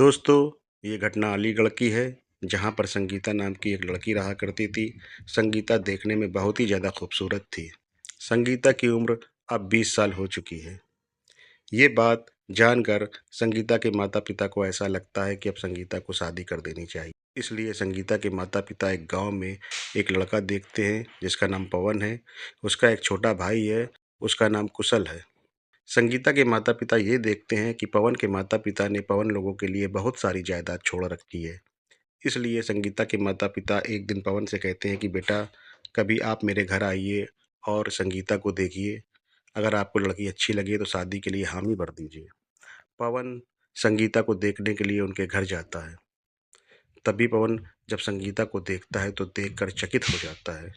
दोस्तों, ये घटना अलीगढ़ की है, जहाँ पर संगीता नाम की एक लड़की रहा करती थी। संगीता देखने में बहुत ही ज़्यादा खूबसूरत थी। संगीता की उम्र अब 20 साल हो चुकी है। ये बात जानकर संगीता के माता-पिता को ऐसा लगता है कि अब संगीता को शादी कर देनी चाहिए। इसलिए संगीता के माता-पिता एक गाँव में एक लड़का देखते हैं, जिसका नाम पवन है। उसका एक छोटा भाई है, उसका नाम कुशल है। संगीता के माता-पिता ये देखते हैं कि पवन के माता-पिता ने पवन लोगों के लिए बहुत सारी जायदाद छोड़ रखी है। इसलिए संगीता के माता-पिता एक दिन पवन से कहते हैं कि बेटा, कभी आप मेरे घर आइए और संगीता को देखिए। अगर आपको लड़की अच्छी लगे तो शादी के लिए हामी भर दीजिए। पवन संगीता को देखने के लिए उनके घर जाता है। तभी पवन जब संगीता को देखता है तो देखकर चकित हो जाता है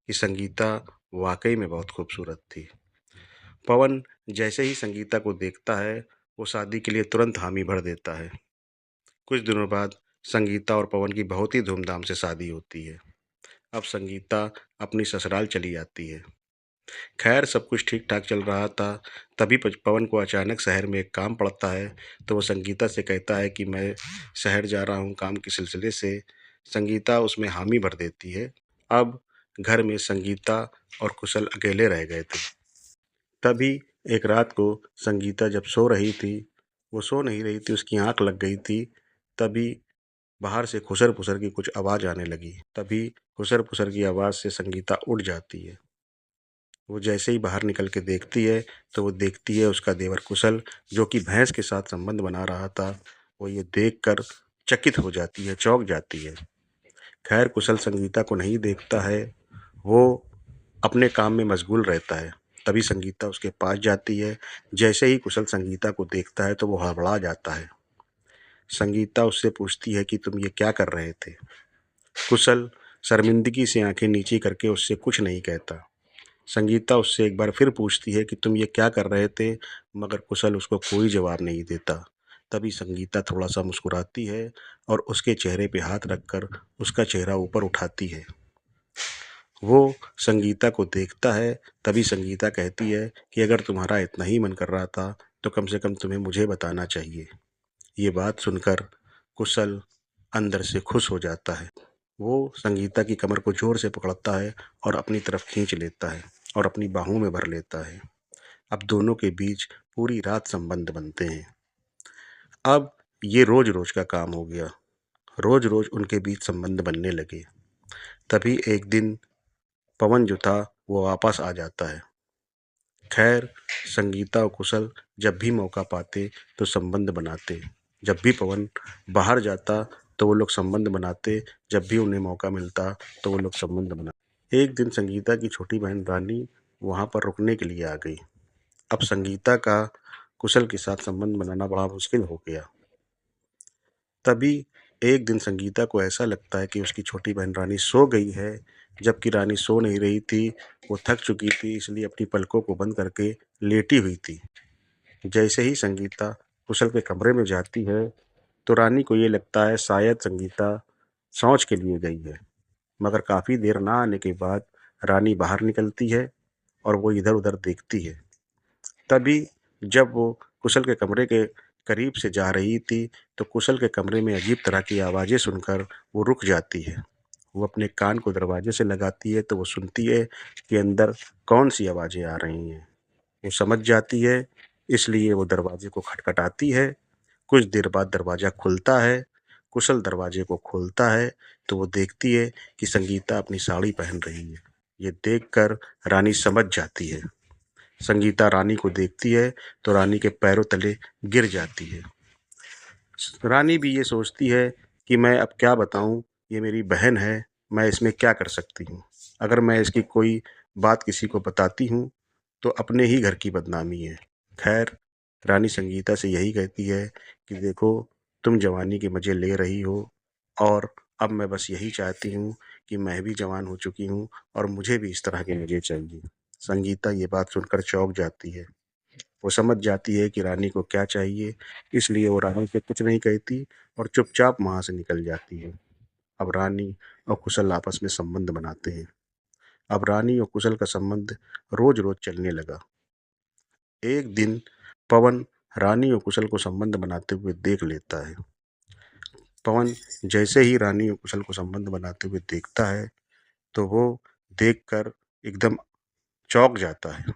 कि संगीता वाक़ई में बहुत खूबसूरत थी। पवन जैसे ही संगीता को देखता है, वो शादी के लिए तुरंत हामी भर देता है। कुछ दिनों बाद संगीता और पवन की बहुत ही धूमधाम से शादी होती है। अब संगीता अपनी ससुराल चली जाती है। खैर सब कुछ ठीक-ठाक चल रहा था, तभी पवन को अचानक शहर में एक काम पड़ता है, तो वो संगीता से कहता है कि मैं शहर जा रहा हूँ काम के सिलसिले से। संगीता उसमें हामी भर देती है। अब घर में संगीता और कुशल अकेले रह गए थे। तभी एक रात को संगीता जब सो रही थी, वो सो नहीं रही थी, उसकी आँख लग गई थी। तभी बाहर से खुसर-पुसर की कुछ आवाज़ आने लगी। तभी खुसर-पुसर की आवाज़ से संगीता उठ जाती है। वो जैसे ही बाहर निकल के देखती है, तो वो देखती है उसका देवर कुशल, जो कि भैंस के साथ संबंध बना रहा था। वो ये देखकर चकित हो जाती है, चौंक जाती है। खैर कुशल संगीता को नहीं देखता है, वो अपने काम में मशगूल रहता है। तभी संगीता उसके पास जाती है। जैसे ही कुशल संगीता को देखता है तो वो हड़बड़ा जाता है। संगीता उससे पूछती है कि तुम ये क्या कर रहे थे? कुशल शर्मिंदगी से आंखें नीची करके उससे कुछ नहीं कहता। संगीता उससे एक बार फिर पूछती है कि तुम ये क्या कर रहे थे? मगर कुशल उसको कोई जवाब नहीं देता। तभी संगीता थोड़ा सा मुस्कुराती है और उसके चेहरे पे हाथ रखकर उसका चेहरा ऊपर उठाती है। वो संगीता को देखता है। तभी संगीता कहती है कि अगर तुम्हारा इतना ही मन कर रहा था तो कम से कम तुम्हें मुझे बताना चाहिए। ये बात सुनकर कुशल अंदर से खुश हो जाता है। वो संगीता की कमर को जोर से पकड़ता है और अपनी तरफ खींच लेता है और अपनी बाहों में भर लेता है। अब दोनों के बीच पूरी रात संबंध बनते हैं। अब ये रोज-रोज का काम हो गया। रोज-रोज उनके बीच संबंध बनने लगे। तभी एक दिन पवन जो था वो वापस आ जाता है। खैर संगीता और कुशल जब भी मौका पाते तो संबंध बनाते। जब भी पवन बाहर जाता तो वो लोग संबंध बनाते। जब भी उन्हें मौका मिलता तो वो लोग संबंध बनाते। एक दिन संगीता की छोटी बहन रानी वहाँ पर रुकने के लिए आ गई। अब संगीता का कुशल के साथ संबंध बनाना बड़ा मुश्किल हो गया। तभी एक दिन संगीता को ऐसा लगता है कि उसकी छोटी बहन रानी सो गई है, जबकि रानी सो नहीं रही थी। वो थक चुकी थी, इसलिए अपनी पलकों को बंद करके लेटी हुई थी। जैसे ही संगीता कुशल के कमरे में जाती है, तो रानी को ये लगता है शायद संगीता शौच के लिए गई है। मगर काफ़ी देर ना आने के बाद रानी बाहर निकलती है और वो इधर-उधर देखती है। तभी जब वो कुशल के कमरे के करीब से जा रही थी, तो कुशल के कमरे में अजीब तरह की आवाज़ें सुनकर वो रुक जाती है। वो अपने कान को दरवाजे से लगाती है तो वो सुनती है कि अंदर कौन-सी आवाज़ें आ रही हैं। वो समझ जाती है, इसलिए वो दरवाजे को खटखटाती है। कुछ देर बाद दरवाज़ा खुलता है। कुशल दरवाजे को खोलता है, तो वो देखती है कि संगीता अपनी साड़ी पहन रही है। ये देखकर रानी समझ जाती है। संगीता रानी को देखती है तो रानी के पैरों तले गिर जाती है। रानी भी ये सोचती है कि मैं अब क्या बताऊँ, ये मेरी बहन है, मैं इसमें क्या कर सकती हूँ। अगर मैं इसकी कोई बात किसी को बताती हूँ तो अपने ही घर की बदनामी है। खैर रानी संगीता से यही कहती है कि देखो, तुम जवानी के मज़े ले रही हो और अब मैं बस यही चाहती हूँ कि मैं भी जवान हो चुकी हूँ और मुझे भी इस तरह के मज़े चाहिए। संगीता ये बात सुनकर चौंक जाती है। वो समझ जाती है कि रानी को क्या चाहिए, इसलिए वो रानी से कुछ नहीं कहती और चुपचाप वहाँ से निकल जाती है। अब रानी और कुशल आपस में संबंध बनाते हैं। अब रानी और कुशल का संबंध रोज-रोज चलने लगा। एक दिन पवन रानी और कुशल को संबंध बनाते हुए देख लेता है। पवन जैसे ही रानी और कुशल को संबंध बनाते हुए देखता है तो वो देखकर एकदम चौंक जाता है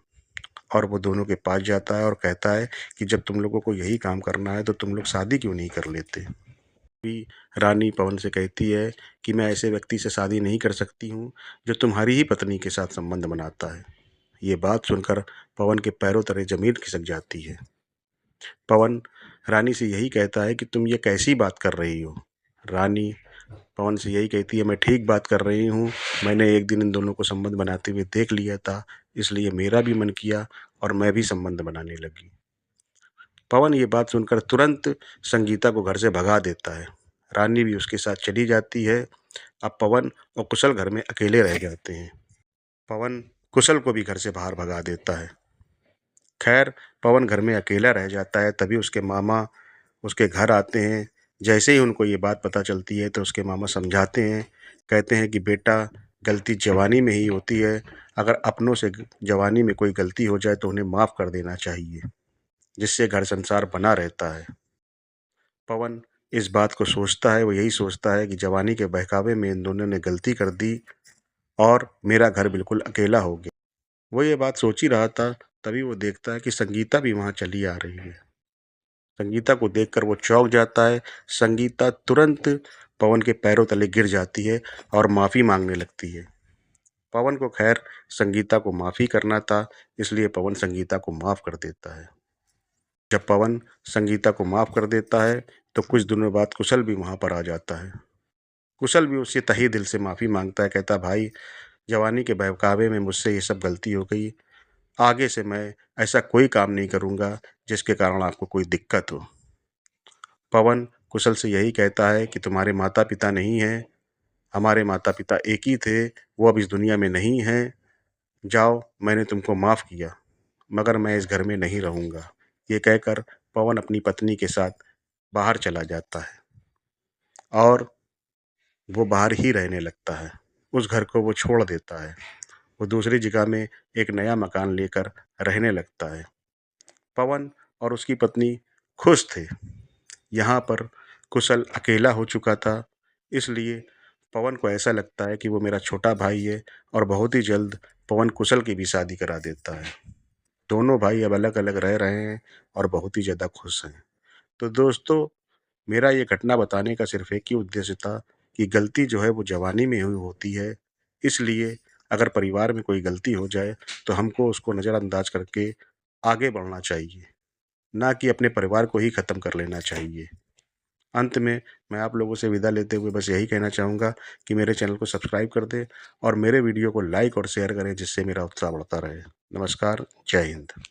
और वो दोनों के पास जाता है और कहता है कि जब तुम लोगों को यही काम करना है तो तुम लोग शादी क्यों नहीं कर लेते। भी रानी पवन से कहती है कि मैं ऐसे व्यक्ति से शादी नहीं कर सकती हूँ जो तुम्हारी ही पत्नी के साथ संबंध बनाता है। ये बात सुनकर पवन के पैरों तले जमीन खिसक जाती है। पवन रानी से यही कहता है कि तुम ये कैसी बात कर रही हो। रानी पवन से यही कहती है, मैं ठीक बात कर रही हूँ, मैंने एक दिन इन दोनों को संबंध बनाते हुए देख लिया था, इसलिए मेरा भी मन किया और मैं भी संबंध बनाने लगी। पवन ये बात सुनकर तुरंत संगीता को घर से भगा देता है। रानी भी उसके साथ चली जाती है। अब पवन और कुशल घर में अकेले रह जाते हैं। पवन कुशल को भी घर से बाहर भगा देता है। खैर, पवन घर में अकेला रह जाता है, तभी उसके मामा उसके घर आते हैं। जैसे ही उनको ये बात पता चलती है तो उसके मामा समझाते हैं, कहते हैं कि बेटा, गलती जवानी में ही होती है, अगर अपनों से जवानी में कोई गलती हो जाए तो उन्हें माफ़ कर देना चाहिए, जिससे घर संसार बना रहता है। पवन इस बात को सोचता है, वो यही सोचता है कि जवानी के बहकावे में इन दोनों ने गलती कर दी और मेरा घर बिल्कुल अकेला हो गया। वो ये बात सोच ही रहा था, तभी वो देखता है कि संगीता भी वहाँ चली आ रही है। संगीता को देखकर वो चौंक जाता है। संगीता तुरंत पवन के पैरों तले गिर जाती है और माफ़ी मांगने लगती है। पवन को खैर संगीता को माफ़ी करना था, इसलिए पवन संगीता को माफ़ कर देता है। जब पवन संगीता को माफ़ कर देता है तो कुछ दिनों बाद कुशल भी वहाँ पर आ जाता है। कुशल भी उससे तहे दिल से माफ़ी मांगता है, कहता, भाई, जवानी के बहकावे में मुझसे ये सब गलती हो गई, आगे से मैं ऐसा कोई काम नहीं करूँगा जिसके कारण आपको कोई दिक्कत हो। पवन कुशल से यही कहता है कि तुम्हारे माता पिता नहीं हैं, हमारे माता पिता एक ही थे, वो अब इस दुनिया में नहीं हैं। जाओ, मैंने तुमको माफ़ किया, मगर मैं इस घर में नहीं रहूँगा। ये कहकर पवन अपनी पत्नी के साथ बाहर चला जाता है और वो बाहर ही रहने लगता है। उस घर को वो छोड़ देता है। वो दूसरी जगह में एक नया मकान लेकर रहने लगता है। पवन और उसकी पत्नी खुश थे। यहाँ पर कुशल अकेला हो चुका था, इसलिए पवन को ऐसा लगता है कि वो मेरा छोटा भाई है और बहुत ही जल्द पवन कुशल की भी शादी करा देता है। दोनों भाई अब अलग-अलग रह रहे हैं और बहुत ही ज़्यादा खुश हैं। तो दोस्तों, मेरा ये घटना बताने का सिर्फ़ एक ही उद्देश्य था कि गलती जो है वो जवानी में हुई होती है, इसलिए अगर परिवार में कोई गलती हो जाए तो हमको उसको नज़रअंदाज करके आगे बढ़ना चाहिए, ना कि अपने परिवार को ही ख़त्म कर लेना चाहिए। अंत में मैं आप लोगों से विदा लेते हुए बस यही कहना चाहूँगा कि मेरे चैनल को सब्सक्राइब कर दें और मेरे वीडियो को लाइक और शेयर करें, जिससे मेरा उत्साह बढ़ता रहे। नमस्कार, जय हिंद।